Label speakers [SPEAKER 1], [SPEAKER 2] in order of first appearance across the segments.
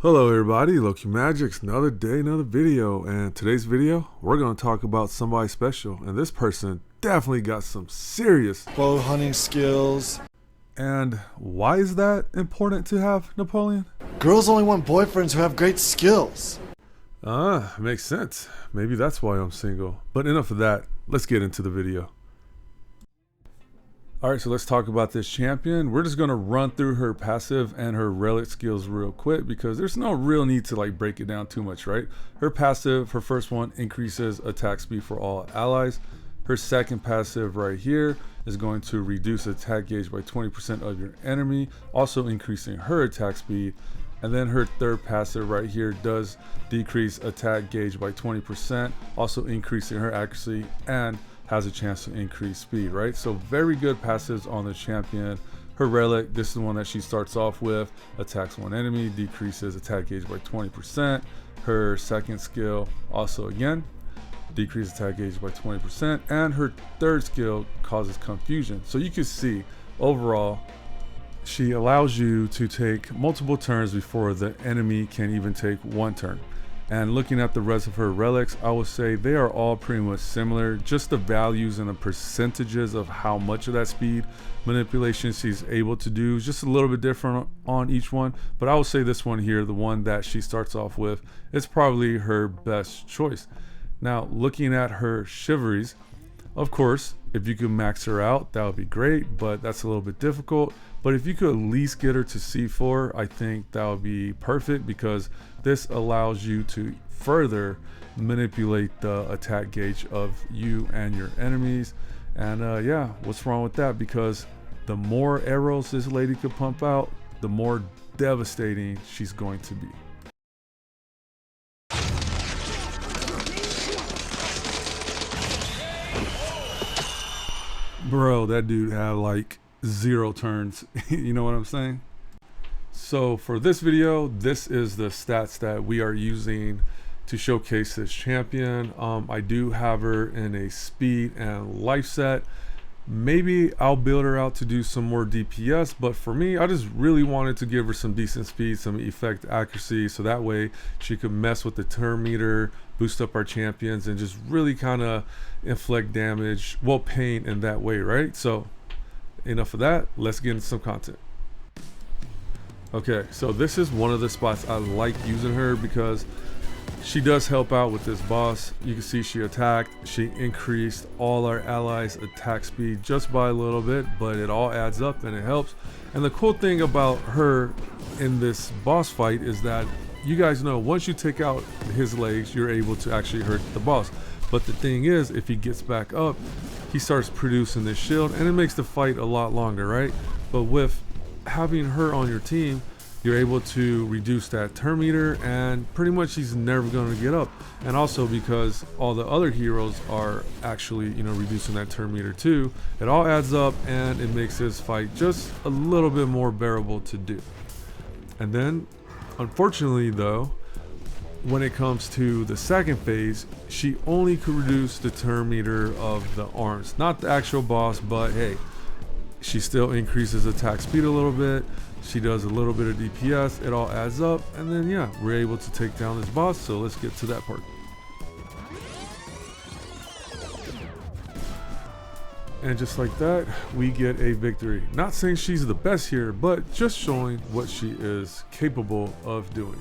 [SPEAKER 1] Hello everybody, Loki Magics, another day, another video, and today's video, we're going to talk about somebody special, and this person definitely got some serious
[SPEAKER 2] bow hunting skills.
[SPEAKER 1] And why is that important to have, Napoleon?
[SPEAKER 2] Girls only want boyfriends who have great skills.
[SPEAKER 1] Makes sense. Maybe that's why I'm single. But enough of that, let's get into the video. Alright, so let's talk about this champion. We're just going to run through her passive and her relic skills real quick because there's no real need to like break it down too much, right? Her passive, her first one, increases attack speed for all allies. Her second passive right here is going to reduce attack gauge by 20% of your enemy, also increasing her attack speed. And then her third passive right here does decrease attack gauge by 20%, also increasing her accuracy and has a chance to increase speed, right? So very good passives on the champion. Her relic, this is the one that she starts off with, attacks one enemy, decreases attack gauge by 20%. Her second skill also again decreases attack gauge by 20%, and her third skill causes confusion. So you can see overall she allows you to take multiple turns before the enemy can even take one turn. And looking at the rest of her relics, I would say they are all pretty much similar. Just the values and the percentages of how much of that speed manipulation she's able to do is just a little bit different on each one. But I would say this one here, the one that she starts off with, is probably her best choice. Now, looking at her chivalries, of course, if you could max her out, that would be great, but that's a little bit difficult. But if you could at least get her to C4, I think that would be perfect because this allows you to further manipulate the attack gauge of you and your enemies. And yeah, what's wrong with that? Because the more arrows this lady could pump out, the more devastating she's going to be. Bro, that dude had like 0 turns. You know what I'm saying? So for this video, this is the stats that we are using to showcase this champion. I do have her in a speed and life set. Maybe I'll build her out to do some more DPS, but for me, I just really wanted to give her some decent speed, some effect accuracy, so that way she could mess with the turn meter, boost up our champions, and just really kind of inflict damage, well, pain in that way, right? So enough of that, let's get into some content. Okay, so this is one of the spots I like using her because she does help out with this boss. You can see she attacked, she increased all our allies attack speed just by a little bit, but it all adds up and it helps. And the cool thing about her in this boss fight is that you guys know once you take out his legs, you're able to actually hurt the boss. But the thing is, if he gets back up, he starts producing this shield and it makes the fight a lot longer, right? But with having her on your team, you're able to reduce that turn meter and pretty much he's never going to get up. And also because all the other heroes are actually, you know, reducing that turn meter too, it all adds up and it makes this fight just a little bit more bearable to do. And then unfortunately though, when it comes to the second phase, she only could reduce the turn meter of the arms, not the actual boss, but hey, she still increases attack speed a little bit. She does a little bit of DPS, it all adds up, and then yeah, we're able to take down this boss, so let's get to that part. And just like that, we get a victory. Not saying she's the best here, but just showing what she is capable of doing.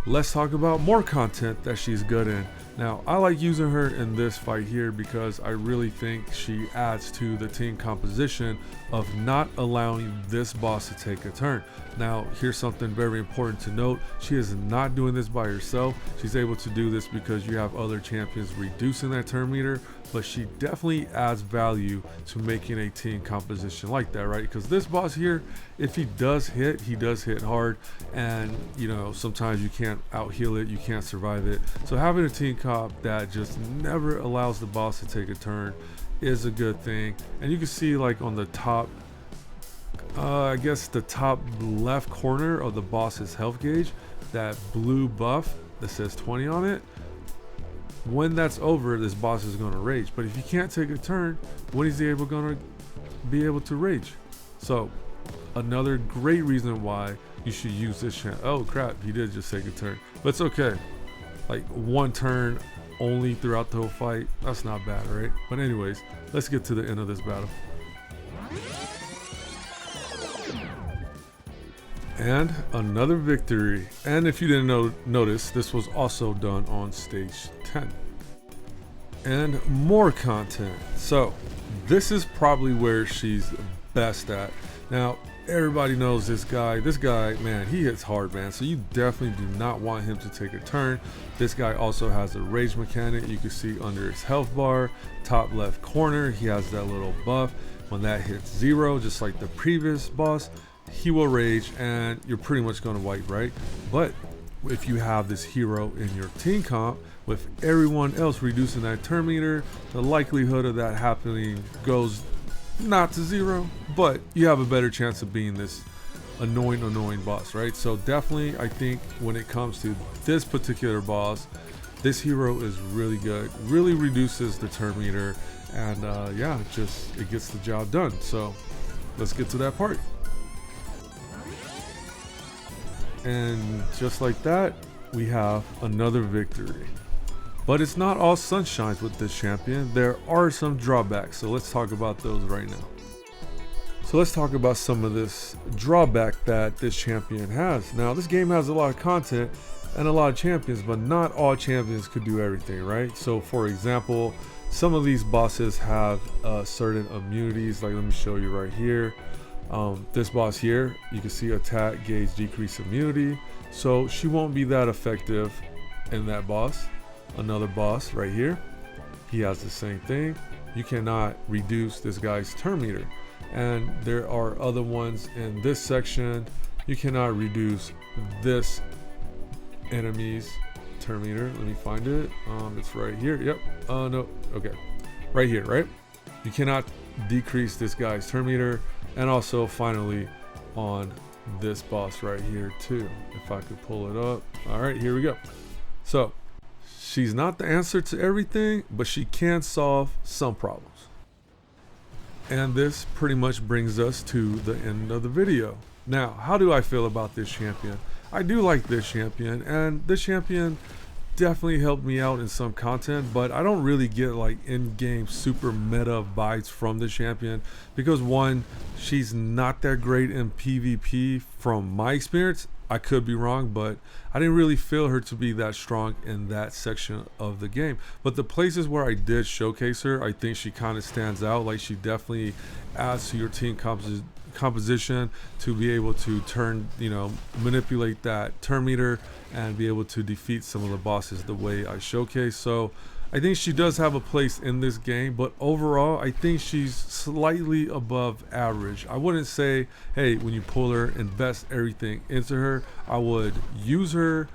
[SPEAKER 1] Let's talk about more content that she's good in. Now, I like using her in this fight here because I really think she adds to the team composition of not allowing this boss to take a turn. Now, here's something very important to note. She is not doing this by herself. She's able to do this because you have other champions reducing that turn meter, but she definitely adds value to making a team composition like that, right? Because this boss here, if he does hit hard, and you know, sometimes you can't out heal it, you can't survive it. So having a team comp that just never allows the boss to take a turn is a good thing. And you can see like on the top, I guess the top left corner of the boss's health gauge, that blue buff that says 20 on it. When that's over, this boss is going to rage. But if you can't take a turn, when is he going to be able to rage? So another great reason why you should use this champ. Oh crap, he did just take a turn. But it's okay. Like one turn only throughout the whole fight. That's not bad, right? But anyways, let's get to the end of this battle. And another victory. And if you didn't notice, this was also done on stage 10. And more content. So this is probably where she's best at. Now, everybody knows this guy. This guy, man, he hits hard, man. So you definitely do not want him to take a turn. This guy also has a rage mechanic. You can see under his health bar, top left corner, he has that little buff. When that hits 0, just like the previous boss, he will rage and you're pretty much going to wipe, right? But if you have this hero in your team comp with everyone else reducing that turn meter, the likelihood of that happening goes not to 0, but you have a better chance of being this annoying boss, right? So definitely, I think when it comes to this particular boss, this hero is really good, really reduces the turn meter, and yeah, it gets the job done. So let's get to that part. And just like that, we have another victory. But it's not all sunshines with this champion. There are some drawbacks, so let's talk about those right now. So let's talk about some of this drawback that this champion has. Now, this game has a lot of content and a lot of champions, but not all champions could do everything, right? So for example, some of these bosses have certain immunities, like let me show you right here. This boss here, you can see attack gauge decrease immunity, so she won't be that effective in that boss. Another boss right here, he has the same thing. You cannot reduce this guy's turn meter, and there are other ones in this section. You cannot reduce this enemy's turn meter. Let me find it. It's right here. Yep. No. Okay. Right here. Right. You cannot decrease this guy's turn meter. And also finally on this boss right here too, if I could pull it up. All right, here we go. So she's not the answer to everything, but she can solve some problems. And this pretty much brings us to the end of the video. Now, how do I feel about this champion? I do like this champion, and this champion definitely helped me out in some content, but I don't really get like in-game super meta vibes from the champion because one, she's not that great in PvP from my experience. I could be wrong, but I didn't really feel her to be that strong in that section of the game. But the places where I did showcase her, I think she kind of stands out. Like she definitely adds to your team composition to be able to turn, manipulate that turn meter and be able to defeat some of the bosses the way I showcase. So I think she does have a place in this game, but overall I think she's slightly above average. I wouldn't say, hey, when you pull her, invest everything into her. I would use her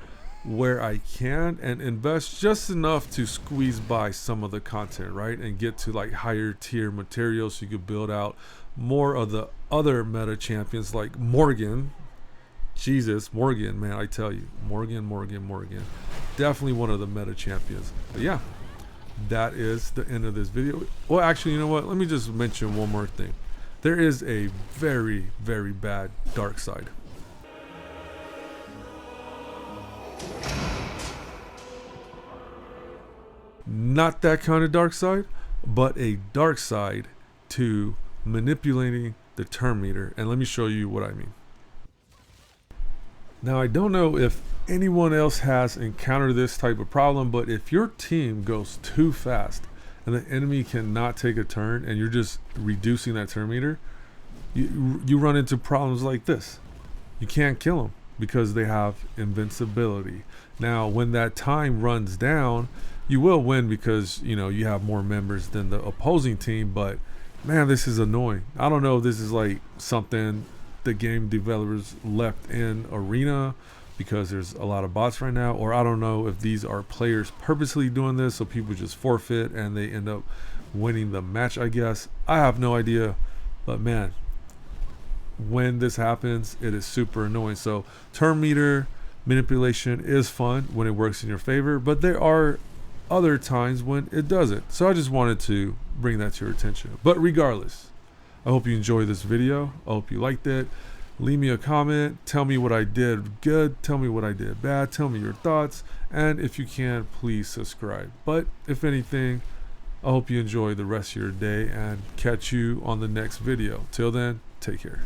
[SPEAKER 1] where I can and invest just enough to squeeze by some of the content, right? And get to like higher tier materials so you could build out more of the other meta champions like Morgan. Jesus, Morgan, man, I tell you, Morgan. Definitely one of the meta champions. But yeah, that is the end of this video. Well, actually, you know what? Let me just mention one more thing. There is a very, very bad dark side. Not that kind of dark side, but a dark side to manipulating the turn meter. And let me show you what I mean. Now, I don't know if anyone else has encountered this type of problem, but if your team goes too fast and the enemy cannot take a turn and you're just reducing that turn meter, you run into problems like this. You can't kill them because they have invincibility. Now, when that time runs down, you will win because, you have more members than the opposing team, but man, this is annoying. I don't know if this is like something the game developers left in arena because there's a lot of bots right now, or I don't know if these are players purposely doing this so people just forfeit and they end up winning the match, I guess. I have no idea, but man, when this happens, it is super annoying. So turn meter manipulation is fun when it works in your favor, but there are other times when it doesn't. So I just wanted to bring that to your attention. But regardless, I hope you enjoyed this video. I hope you liked it. Leave me a comment. Tell me what I did good. Tell me what I did bad. Tell me your thoughts. And if you can, please subscribe. But if anything, I hope you enjoy the rest of your day and catch you on the next video. Till then, take care.